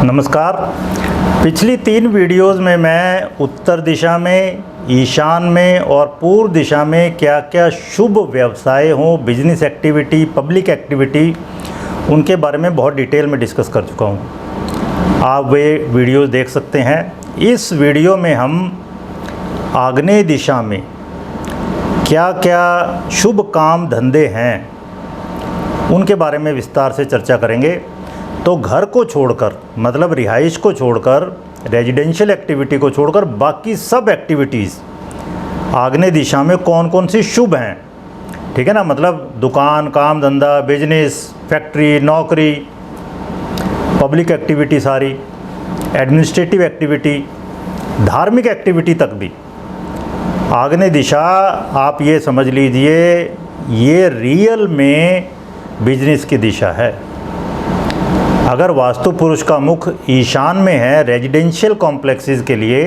नमस्कार। पिछली 3 वीडियोज़ में मैं उत्तर दिशा में, ईशान में और पूर्व दिशा में क्या क्या शुभ व्यवसाय हों, बिजनेस एक्टिविटी, पब्लिक एक्टिविटी, उनके बारे में बहुत डिटेल में डिस्कस कर चुका हूँ। आप वे वीडियोज़ देख सकते हैं। इस वीडियो में हम आग्नेय दिशा में क्या क्या शुभ काम धंधे हैं उनके बारे में विस्तार से चर्चा करेंगे। तो घर को छोड़कर, मतलब रिहाइश को छोड़कर, रेजिडेंशियल एक्टिविटी को छोड़कर बाकी सब एक्टिविटीज़ आग्नेय दिशा में कौन कौन सी शुभ हैं, ठीक है ना। मतलब दुकान, काम धंधा, बिजनेस, फैक्ट्री, नौकरी, पब्लिक एक्टिविटी, सारी एडमिनिस्ट्रेटिव एक्टिविटी, धार्मिक एक्टिविटी तक भी आग्नेय दिशा, आप ये समझ लीजिए ये रियल में बिजनेस की दिशा है। अगर वास्तु पुरुष का मुख ईशान में है रेजिडेंशियल कॉम्प्लेक्सेस के लिए,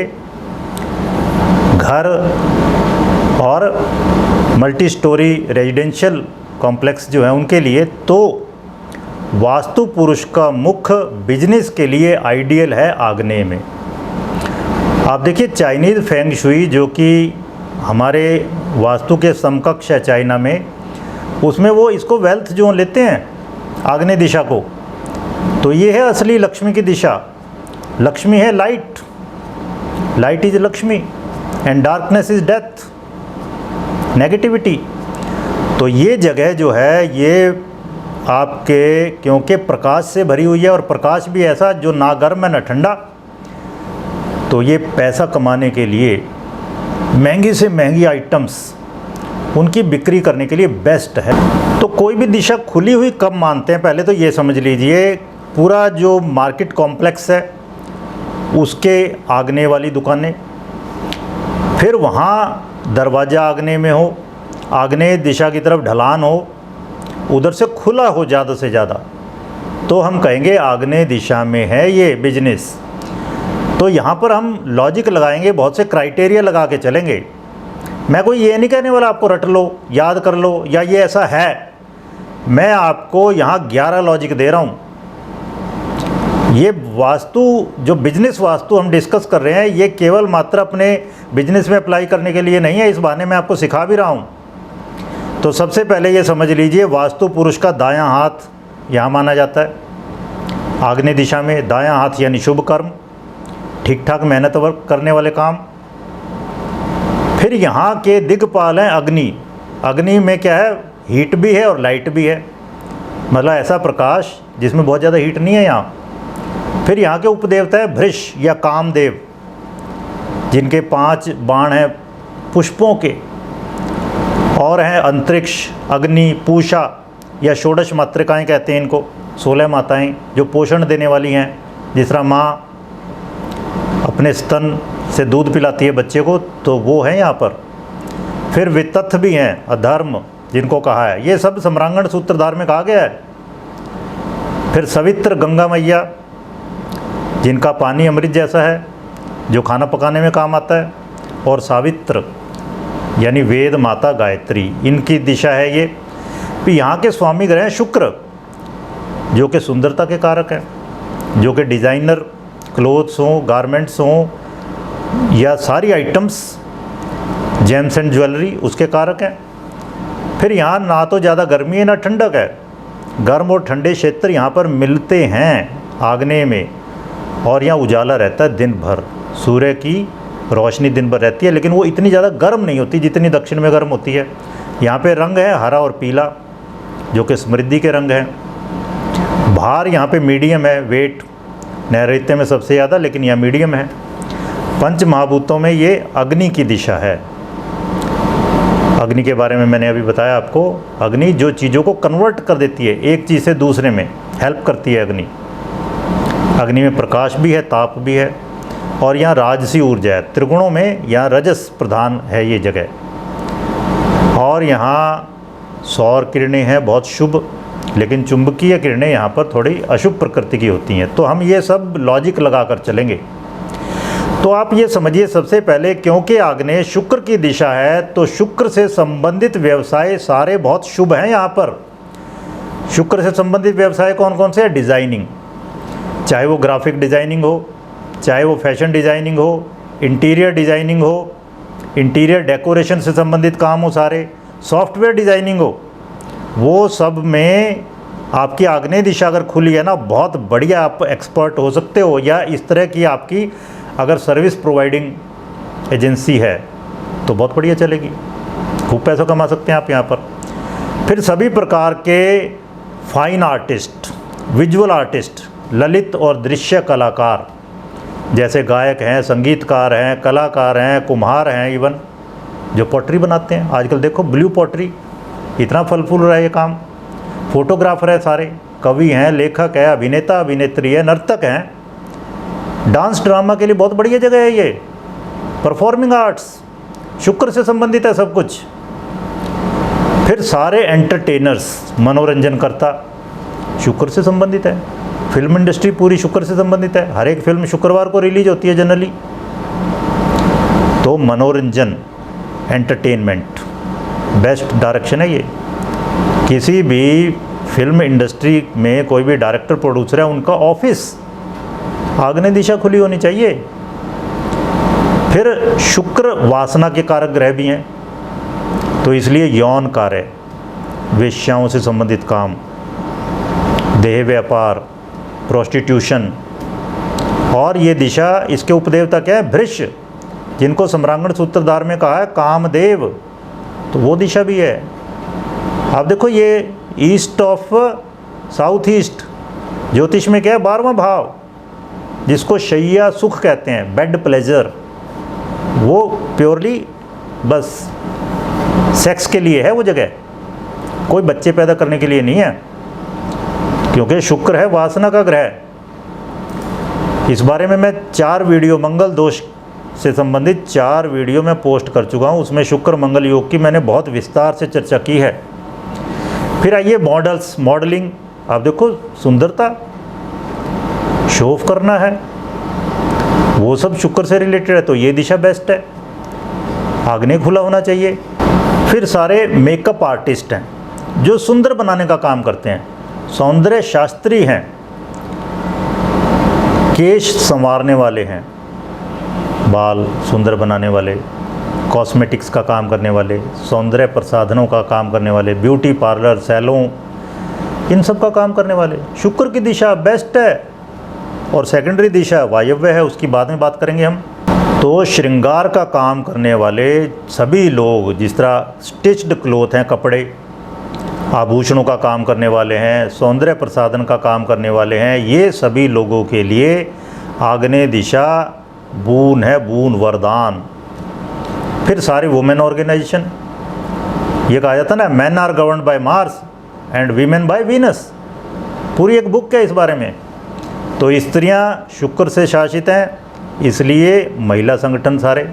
घर और मल्टी स्टोरी रेजिडेंशियल कॉम्प्लेक्स जो है उनके लिए, तो वास्तु पुरुष का मुख बिजनेस के लिए आइडियल है आग्नेय में। आप देखिए चाइनीज़ फेंग शुई जो कि हमारे वास्तु के समकक्ष है चाइना में, उसमें वो इसको वेल्थ जोन लेते हैं आग्नेय दिशा को। तो ये है असली लक्ष्मी की दिशा। लक्ष्मी है light, light is Lakshmi and darkness is death, negativity. तो ये जगह जो है ये आपके, क्योंकि प्रकाश से भरी हुई है और प्रकाश भी ऐसा जो ना गर्म है ना ठंडा, तो ये पैसा कमाने के लिए महंगी से महंगी आइटम्स उनकी बिक्री करने के लिए बेस्ट है। तो कोई भी दिशा खुली हुई कब मानते हैं, पहले तो ये समझ लीजिए पूरा जो मार्केट कॉम्प्लेक्स है उसके आग्नेय वाली दुकानें, फिर वहाँ दरवाज़ा आग्नेय में हो, आग्नेय दिशा की तरफ ढलान हो, उधर से खुला हो ज़्यादा से ज़्यादा, तो हम कहेंगे आग्नेय दिशा में है ये बिजनेस। तो यहाँ पर हम लॉजिक लगाएंगे, बहुत से क्राइटेरिया लगा के चलेंगे। मैं कोई ये नहीं कहने वाला आपको रट लो, याद कर लो या ये ऐसा है। मैं आपको यहाँ 11 लॉजिक दे रहा हूँ। ये वास्तु जो बिजनेस वास्तु हम डिस्कस कर रहे हैं ये केवल मात्र अपने बिजनेस में अप्लाई करने के लिए नहीं है, इस बहाने मैं आपको सिखा भी रहा हूँ। तो सबसे पहले ये समझ लीजिए वास्तु पुरुष का दायां हाथ यहाँ माना जाता है आग्नेय दिशा में। दायां हाथ यानी शुभ कर्म, ठीक ठाक मेहनत वर्क करने वाले काम। फिर यहाँ के दिक्पाल हैं अग्नि। अग्नि में क्या है, हीट भी है और लाइट भी है, मतलब ऐसा प्रकाश जिसमें बहुत ज़्यादा हीट नहीं है यहाँ। फिर यहाँ के उपदेवता है भृष या कामदेव, जिनके 5 बाण हैं पुष्पों के, और हैं अंतरिक्ष, अग्नि, पूषा या षोडश मातृकाएँ कहते हैं इनको, 16 माताएँ जो पोषण देने वाली हैं। जिस तरह माँ अपने स्तन से दूध पिलाती है बच्चे को, तो वो है यहाँ पर। फिर वितथ भी हैं, अधर्म जिनको कहा है, ये सब सम्रांगण सूत्रधार में कहा गया है। फिर सवित्र गंगा मैया, जिनका पानी अमृत जैसा है, जो खाना पकाने में काम आता है। और सावित्र यानी वेद माता गायत्री, इनकी दिशा है ये। फिर यहाँ के स्वामी ग्रह हैं शुक्र, जो कि सुंदरता के कारक हैं, जो कि डिज़ाइनर क्लोथ्स हों, गारमेंट्स हों या सारी आइटम्स, जेम्स एंड ज्वेलरी, उसके कारक हैं। फिर यहाँ ना तो ज़्यादा गर्मी है ना ठंडक है, गर्म और ठंडे क्षेत्र यहाँ पर मिलते हैं आग्नेय में। और यहाँ उजाला रहता है दिन भर, सूर्य की रोशनी दिन भर रहती है, लेकिन वो इतनी ज़्यादा गर्म नहीं होती जितनी दक्षिण में गर्म होती है। यहाँ पे रंग है हरा और पीला, जो कि समृद्धि के रंग हैं। भार यहाँ पे मीडियम है, वेट नैऋत्य में सबसे ज़्यादा, लेकिन यहाँ मीडियम है। पंच महाभूतों में ये अग्नि की दिशा है। अग्नि के बारे में मैंने अभी बताया आपको। अग्नि जो चीज़ों को कन्वर्ट कर देती है एक चीज़ से दूसरे में, हेल्प करती है अग्नि। अग्नि में प्रकाश भी है, ताप भी है, और यहाँ राजसी ऊर्जा है। त्रिगुणों में यहाँ रजस प्रधान है ये जगह। और यहाँ सौर किरणें हैं बहुत शुभ, लेकिन चुंबकीय किरणें यहाँ पर थोड़ी अशुभ प्रकृति की होती हैं। तो हम ये सब लॉजिक लगा कर चलेंगे। तो आप ये समझिए सबसे पहले, क्योंकि आग्नेय शुक्र की दिशा है, तो शुक्र से संबंधित व्यवसाय सारे बहुत शुभ हैं यहाँ पर। शुक्र से संबंधित व्यवसाय कौन कौन से हैं? डिज़ाइनिंग, चाहे वो ग्राफिक डिज़ाइनिंग हो, चाहे वो फैशन डिज़ाइनिंग हो, इंटीरियर डिज़ाइनिंग हो, इंटीरियर डेकोरेशन से संबंधित काम हो, सारे सॉफ्टवेयर डिज़ाइनिंग हो, वो सब में आपकी आग्नेय दिशा अगर खुली है ना, बहुत बढ़िया आप एक्सपर्ट हो सकते हो। या इस तरह की आपकी अगर सर्विस प्रोवाइडिंग एजेंसी है तो बहुत बढ़िया चलेगी, खूब पैसा कमा सकते हैं आप यहाँ पर। फिर सभी प्रकार के fine artist, visual artist, Lalit और दृश्य कलाकार, जैसे गायक हैं, संगीतकार हैं, कलाकार हैं, कुम्हार हैं, इवन जो पॉटरी बनाते हैं आजकल देखो, ब्लू पॉटरी इतना फल फूल रहा है ये काम, फोटोग्राफर है, सारे कवि हैं, लेखक है, अभिनेता अभिनेत्री है, नर्तक हैं, डांस ड्रामा के लिए बहुत बढ़िया जगह है ये, परफॉर्मिंग आर्ट्स, शुक्र से संबंधित है सब कुछ। फिर सारे एंटरटेनर्स, मनोरंजन करता, शुक्र से संबंधित है। फिल्म इंडस्ट्री पूरी शुक्र से संबंधित है, हर एक फिल्म शुक्रवार को रिलीज होती है जनरली। तो मनोरंजन, एंटरटेनमेंट बेस्ट डायरेक्शन है ये। किसी भी फिल्म इंडस्ट्री में कोई भी डायरेक्टर प्रोड्यूसर है, उनका ऑफिस आग्नेय दिशा खुली होनी चाहिए। फिर शुक्र वासना के कारक ग्रह भी हैं, तो इसलिए यौन कार्य, वेश्याओं से संबंधित काम, देह व्यापार, प्रोस्टिट्यूशन। और ये दिशा, इसके उपदेवता क्या है? भृश, जिनको सम्रांगण सूत्रधार में कहा है कामदेव, तो वो दिशा भी है। आप देखो ये ईस्ट ऑफ साउथ ईस्ट ज्योतिष में क्या है? 12वां भाव, जिसको शैया सुख कहते हैं, बेड प्लेजर, वो प्योरली बस सेक्स के लिए है वो जगह, कोई बच्चे पैदा करने के लिए नहीं है, क्योंकि शुक्र है वासना का ग्रह। इस बारे में मैं 4 वीडियो, मंगल दोष से संबंधित 4 वीडियो मैं पोस्ट कर चुका हूँ, उसमें शुक्र मंगल योग की मैंने बहुत विस्तार से चर्चा की है। फिर आइए मॉडल्स, मॉडलिंग। आप देखो सुंदरता, शो ऑफ करना है, वो सब शुक्र से रिलेटेड है, तो ये दिशा बेस्ट है, आग्नेय खुला होना चाहिए। फिर सारे मेकअप आर्टिस्ट हैं जो सुंदर बनाने का काम करते हैं, सौंदर्य शास्त्री हैं, केश संवारने वाले हैं, बाल सुंदर बनाने वाले, कॉस्मेटिक्स का काम करने वाले, सौंदर्य प्रसाधनों का काम करने वाले, ब्यूटी पार्लर, सैलून, इन सब का काम करने वाले, शुक्र की दिशा बेस्ट है। और सेकेंडरी दिशा वायव्य है, उसकी बाद में बात करेंगे हम। तो श्रृंगार का काम करने वाले सभी लोग, जिस तरह स्टिच्ड क्लोथ हैं, कपड़े, आभूषणों का काम करने वाले हैं, सौंदर्य प्रसाधन का काम करने वाले हैं, ये सभी लोगों के लिए आग्नेय दिशा बून है, बून वरदान। फिर सारी वुमेन ऑर्गेनाइजेशन, ये कहा जाता ना, man are governed by Mars and women by Venus, पूरी एक बुक है इस बारे में। तो स्त्रियां शुक्र से शासित हैं, इसलिए महिला संगठन सारे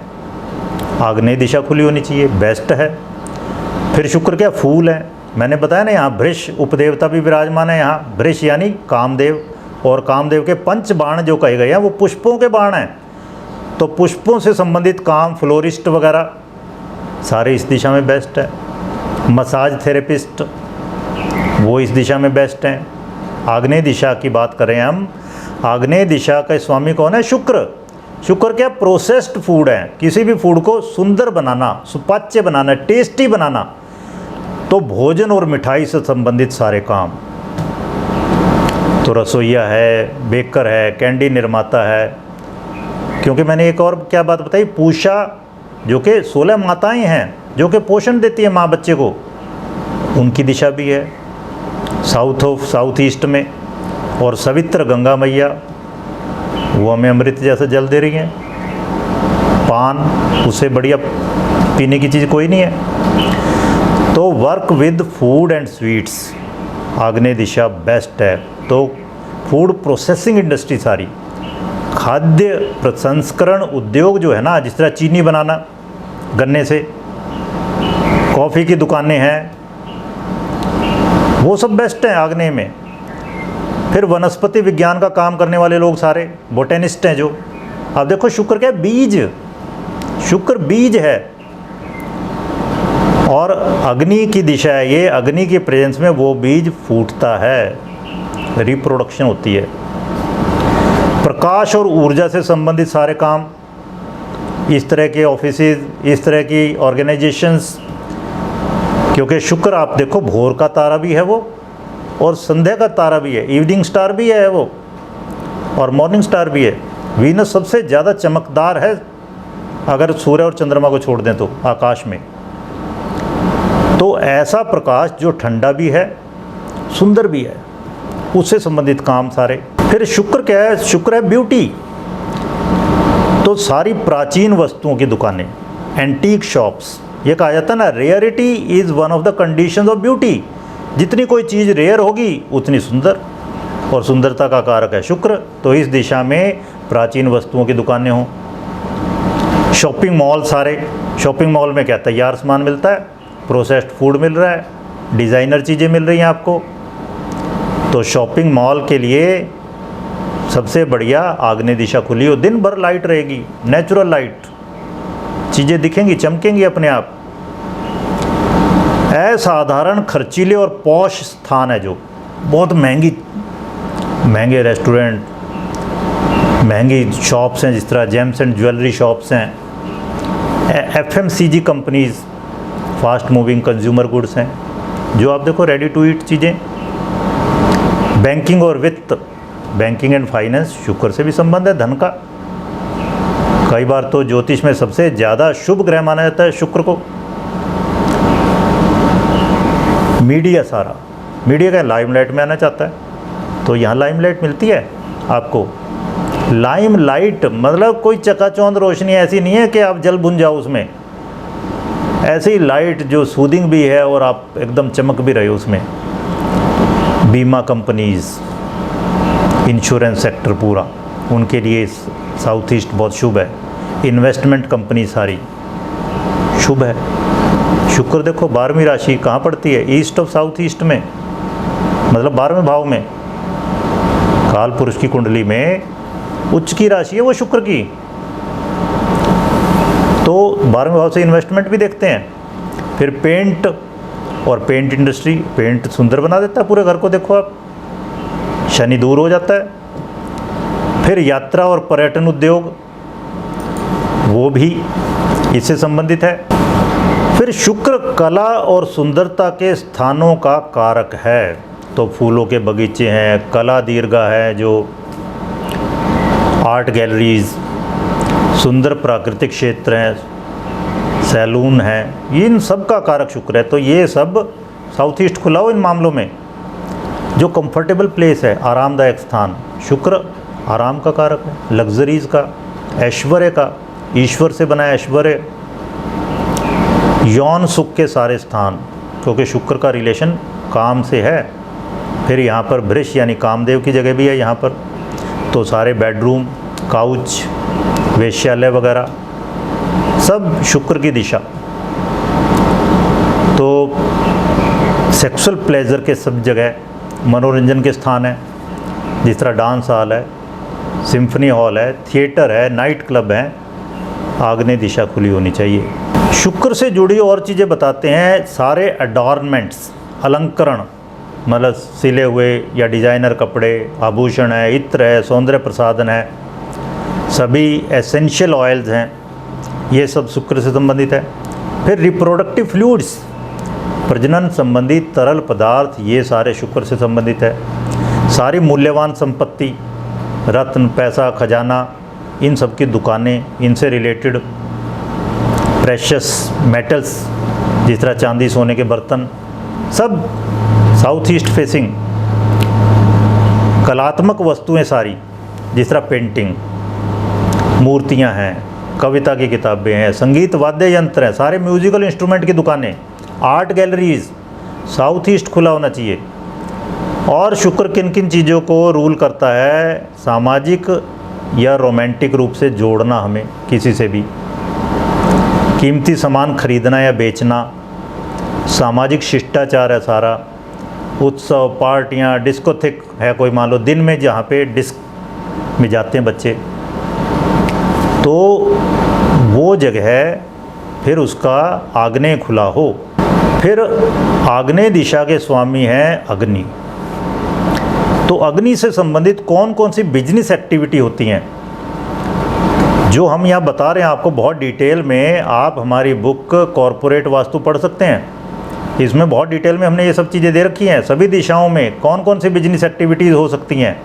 आग्नेय दिशा खुली होनी चाहिए, बेस्ट है। फिर शुक्र क्या? फूल है, मैंने बताया ना, यहाँ वृष उपदेवता भी विराजमान है। यहाँ वृष यानी कामदेव, और कामदेव के 5 बाण जो कहे गए हैं वो पुष्पों के बाण हैं, तो पुष्पों से संबंधित काम, फ्लोरिस्ट वगैरह सारे इस दिशा में बेस्ट है। मसाज थेरेपिस्ट वो इस दिशा में बेस्ट हैं। आग्नेय दिशा की बात करें हम, आग्नेय दिशा का स्वामी कौन है? शुक्र। शुक्र क्या? प्रोसेस्ड फूड है, किसी भी फूड को सुंदर बनाना, सुपाच्य बनाना, टेस्टी बनाना, तो भोजन और मिठाई से संबंधित सारे काम। तो रसोइया है, बेकर है, कैंडी निर्माता है। क्योंकि मैंने एक और क्या बात बताई, पूषा, जो कि 16 माताएं हैं जो कि पोषण देती है माँ बच्चे को, उनकी दिशा भी है साउथ ईस्ट में। और सवित्र गंगा मैया, वो हमें अमृत जैसा जल दे रही हैं। पान, उससे बढ़िया पीने की चीज़ कोई नहीं है। तो work with food and sweets, आग्नेय दिशा बेस्ट है। तो फूड प्रोसेसिंग इंडस्ट्री सारी, खाद्य प्रसंस्करण उद्योग जो है ना, जिस तरह चीनी बनाना गन्ने से, कॉफ़ी की दुकानें हैं, वो सब बेस्ट हैं आग्नेय में। फिर वनस्पति विज्ञान का काम करने वाले लोग सारे बोटेनिस्ट हैं जो। अब देखो शुक्र क्या है? बीज, शुक्र बीज है, और अग्नि की दिशा है ये। अग्नि के प्रेजेंस में वो बीज फूटता है, रिप्रोडक्शन होती है। प्रकाश और ऊर्जा से संबंधित सारे काम, इस तरह के ऑफिसेज, इस तरह की ऑर्गेनाइजेशंस, क्योंकि शुक्र आप देखो भोर का तारा भी है वो और संध्या का तारा भी है, इवनिंग स्टार भी है वो और मॉर्निंग स्टार भी है। वीनस सबसे ज़्यादा चमकदार है अगर सूर्य और चंद्रमा को छोड़ दें तो आकाश में। तो ऐसा प्रकाश जो ठंडा भी है, सुंदर भी है, उससे संबंधित काम सारे। फिर शुक्र क्या है? शुक्र है ब्यूटी। तो सारी प्राचीन वस्तुओं की दुकानें, एंटीक शॉप्स, ये कहा जाता है ना, rarity is one of the conditions of beauty. जितनी कोई चीज़ रेयर होगी उतनी सुंदर, और सुंदरता का कारक है शुक्र। तो इस दिशा में प्राचीन वस्तुओं की दुकानें हों। शॉपिंग मॉल सारे, शॉपिंग मॉल में क्या तैयार सामान मिलता है, प्रोसेस्ड फूड मिल रहा है, डिज़ाइनर चीज़ें मिल रही हैं आपको। तो शॉपिंग मॉल के लिए सबसे बढ़िया आग्नेय दिशा खुली हो, दिन भर लाइट रहेगी, नेचुरल लाइट, चीज़ें दिखेंगी, चमकेंगी अपने आप। असाधारण खर्चीले और पॉश स्थान है, जो बहुत महंगे रेस्टोरेंट, महंगी शॉप्स हैं, जिस तरह जेम्स एंड ज्वेलरी शॉप्स हैं, FMCG companies, fast moving consumer goods हैं, जो आप देखो रेडी टू ईट चीज़ें। बैंकिंग और वित्त, बैंकिंग एंड फाइनेंस, शुक्र से भी संबंध है धन का। कई बार तो ज्योतिष में सबसे ज़्यादा शुभ ग्रह माना जाता है शुक्र को। मीडिया, सारा मीडिया का लाइमलाइट में आना चाहता है, तो यहाँ लाइमलाइट मिलती है आपको। लाइमलाइट मतलब कोई चकाचौंध रोशनी ऐसी नहीं है कि आप जल भुन जाओ उसमें, ऐसी लाइट जो सूदिंग भी है और आप एकदम चमक भी रहे हो उसमें। बीमा कंपनीज़, इंश्योरेंस सेक्टर पूरा, उनके लिए साउथ ईस्ट बहुत शुभ है। इन्वेस्टमेंट कंपनी सारी शुभ है। शुक्र देखो 12वीं राशि कहाँ पड़ती है? ईस्ट ऑफ साउथ ईस्ट में, मतलब 12वें भाव में। काल पुरुष की कुंडली में उच्च की राशि है वो शुक्र की, तो 12वें भाव से इन्वेस्टमेंट भी देखते हैं। फिर पेंट और पेंट इंडस्ट्री, पेंट सुंदर बना देता है पूरे घर को, देखो आप, शनि दूर हो जाता है। फिर यात्रा और पर्यटन उद्योग, वो भी इससे संबंधित है। फिर शुक्र कला और सुंदरता के स्थानों का कारक है, तो फूलों के बगीचे हैं, कला दीर्घा है, जो आर्ट गैलरीज, सुंदर प्राकृतिक क्षेत्र हैं, सैलून हैं, इन सब का कारक शुक्र है। तो ये सब साउथ ईस्ट खुला हो इन मामलों में। जो कंफर्टेबल प्लेस है, आरामदायक स्थान, शुक्र आराम का कारक है, लग्जरीज का, ऐश्वर्य का, ईश्वर से बना ऐश्वर्य, यौन सुख के सारे स्थान, क्योंकि शुक्र का रिलेशन काम से है। फिर यहाँ पर वृष यानी कामदेव की जगह भी है यहाँ पर, तो सारे बेडरूम, काउच, वेश्यालय वगैरह सब शुक्र की दिशा। तो सेक्सुअल प्लेजर के सब जगह मनोरंजन के स्थान है, जिस तरह डांस हॉल है, सिम्फनी हॉल है, थिएटर है, नाइट क्लब है, आग्नेय दिशा खुली होनी चाहिए। शुक्र से जुड़ी और चीज़ें बताते हैं, सारे अडॉर्नमेंट्स, अलंकरण, मतलब सिले हुए या डिज़ाइनर कपड़े, आभूषण है, इत्र है, सौंदर्य प्रसाधन है, सभी एसेंशियल ऑयल्स हैं, ये सब शुक्र से संबंधित है। फिर रिप्रोडक्टिव फ्लूइड्स, प्रजनन संबंधी तरल पदार्थ, ये सारे शुक्र से संबंधित है। सारी मूल्यवान संपत्ति, रत्न, पैसा, खजाना, इन सब की दुकानें, इनसे रिलेटेड प्रेशियस मेटल्स, जिस तरह चांदी, सोने के बर्तन, सब साउथ ईस्ट फेसिंग। कलात्मक वस्तुएं सारी, जिस तरह पेंटिंग, मूर्तियां हैं, कविता की किताबें हैं, संगीत वाद्य यंत्र हैं, सारे म्यूजिकल इंस्ट्रूमेंट की दुकानें, आर्ट गैलरीज, साउथ ईस्ट खुला होना चाहिए। और शुक्र किन किन चीज़ों को रूल करता है? सामाजिक या रोमांटिक रूप से जोड़ना हमें किसी से भी, कीमती सामान खरीदना या बेचना, सामाजिक शिष्टाचार है सारा, उत्सव, पार्टियाँ, डिस्कोथिक है कोई, मान लो दिन में जहाँ पे डिस्क में जाते हैं बच्चे, तो वो जगह फिर उसका आग्नेय खुला हो। फिर आग्नेय दिशा के स्वामी हैं अग्नि। तो अग्नि से संबंधित कौन कौन सी बिजनेस एक्टिविटी होती हैं जो हम यहाँ बता रहे हैं आपको बहुत डिटेल में। आप हमारी बुक कॉरपोरेट वास्तु पढ़ सकते हैं, इसमें बहुत डिटेल में हमने ये सब चीज़ें दे रखी हैं। सभी दिशाओं में कौन कौन सी बिजनेस एक्टिविटीज़ हो सकती हैं,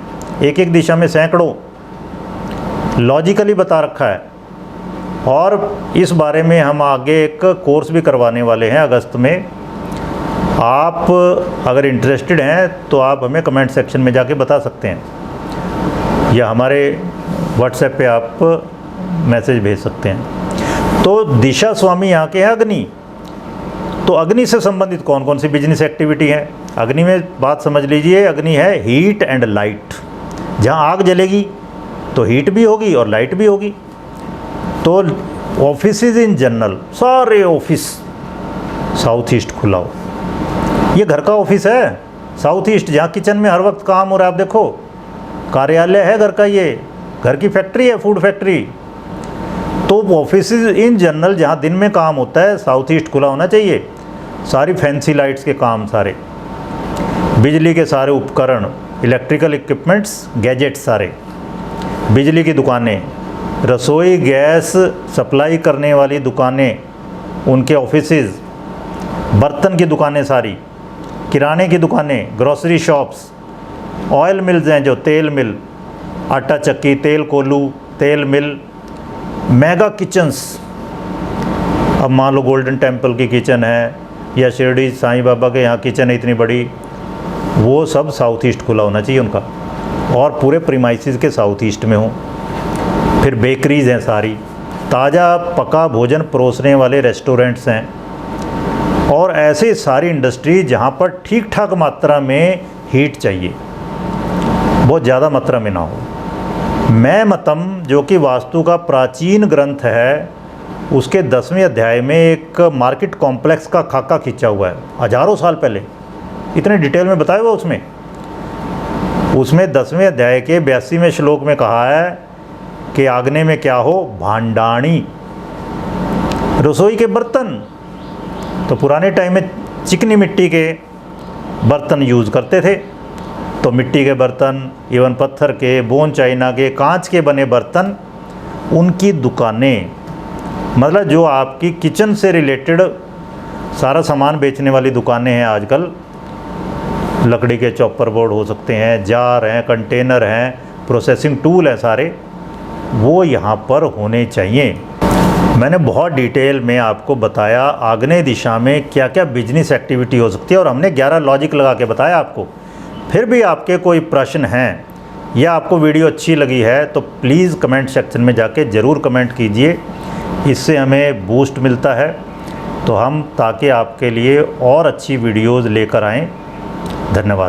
एक एक दिशा में सैकड़ों लॉजिकली बता रखा है। और इस बारे में हम आगे एक कोर्स भी करवाने वाले हैं अगस्त में। आप अगर इंटरेस्टेड हैं तो आप हमें कमेंट सेक्शन में जाके बता सकते हैं या हमारे व्हाट्सएप पे आप मैसेज भेज सकते हैं। तो दिशा स्वामी यहाँ के हैं अग्नि। तो अग्नि से संबंधित कौन कौन सी बिजनेस एक्टिविटी है? अग्नि में बात समझ लीजिए, अग्नि है हीट एंड लाइट। जहाँ आग जलेगी तो हीट भी होगी और लाइट भी होगी। तो ऑफिसेज इन जनरल, सारे ऑफिस साउथ ईस्ट खुला हो। ये घर का ऑफिस है साउथ ईस्ट, जहाँ किचन में हर वक्त काम हो रहा है। आप देखो, कार्यालय है घर का, ये घर की फैक्ट्री है, फूड फैक्ट्री। तो ऑफिसेज इन जनरल जहाँ दिन में काम होता है, साउथ ईस्ट खुला होना चाहिए। सारी फैंसी लाइट्स के काम, सारे बिजली के सारे उपकरण, इलेक्ट्रिकल इक्विपमेंट्स, गैजेट्स, सारे बिजली की दुकानें, रसोई गैस सप्लाई करने वाली दुकानें, उनके ऑफिसेज, बर्तन की दुकानें सारी, किराने की दुकानें, ग्रोसरी शॉप्स, ऑयल मिल्स हैं जो तेल मिल, आटा चक्की, तेल कोल्हू, तेल मिल, मेगा किचन्स। अब मान लो गोल्डन टेम्पल की किचन है या शिरडी साईं बाबा के यहाँ किचन है इतनी बड़ी, वो सब साउथ ईस्ट खुला होना चाहिए उनका, और पूरे प्रीमाइसेस के साउथ ईस्ट में हो। फिर बेकरीज़ हैं सारी, ताज़ा पका भोजन परोसने वाले रेस्टोरेंट्स हैं, और ऐसे सारी इंडस्ट्री जहाँ पर ठीक ठाक मात्रा में हीट चाहिए, बहुत ज़्यादा मात्रा में ना हो। मैं मतम, जो कि वास्तु का प्राचीन ग्रंथ है, उसके 10वें अध्याय में एक मार्केट कॉम्प्लेक्स का खाका खींचा हुआ है, हज़ारों साल पहले, इतने डिटेल में बताया हुआ उसमें 10वें अध्याय के 82वें श्लोक में कहा है कि आग्ने में क्या हो, भांडाणी, रसोई के बर्तन। तो पुराने टाइम में चिकनी मिट्टी के बर्तन यूज़ करते थे, तो मिट्टी के बर्तन, इवन पत्थर के, बोन चाइना के, कांच के बने बर्तन, उनकी दुकानें, मतलब जो आपकी किचन से रिलेटेड सारा सामान बेचने वाली दुकानें हैं आजकल, लकड़ी के चॉपर बोर्ड हो सकते हैं, जार हैं, कंटेनर हैं, प्रोसेसिंग टूल हैं सारे, वो यहाँ पर होने चाहिए। मैंने बहुत डिटेल में आपको बताया आग्नेय दिशा में क्या क्या बिजनेस एक्टिविटी हो सकती है, और हमने 11 लॉजिक लगा के बताया आपको। फिर भी आपके कोई प्रश्न हैं या आपको वीडियो अच्छी लगी है तो प्लीज़ कमेंट सेक्शन में जाके ज़रूर कमेंट कीजिए, इससे हमें बूस्ट मिलता है, तो हम ताकि आपके लिए और अच्छी वीडियोज़ लेकर आएँ। धन्यवाद।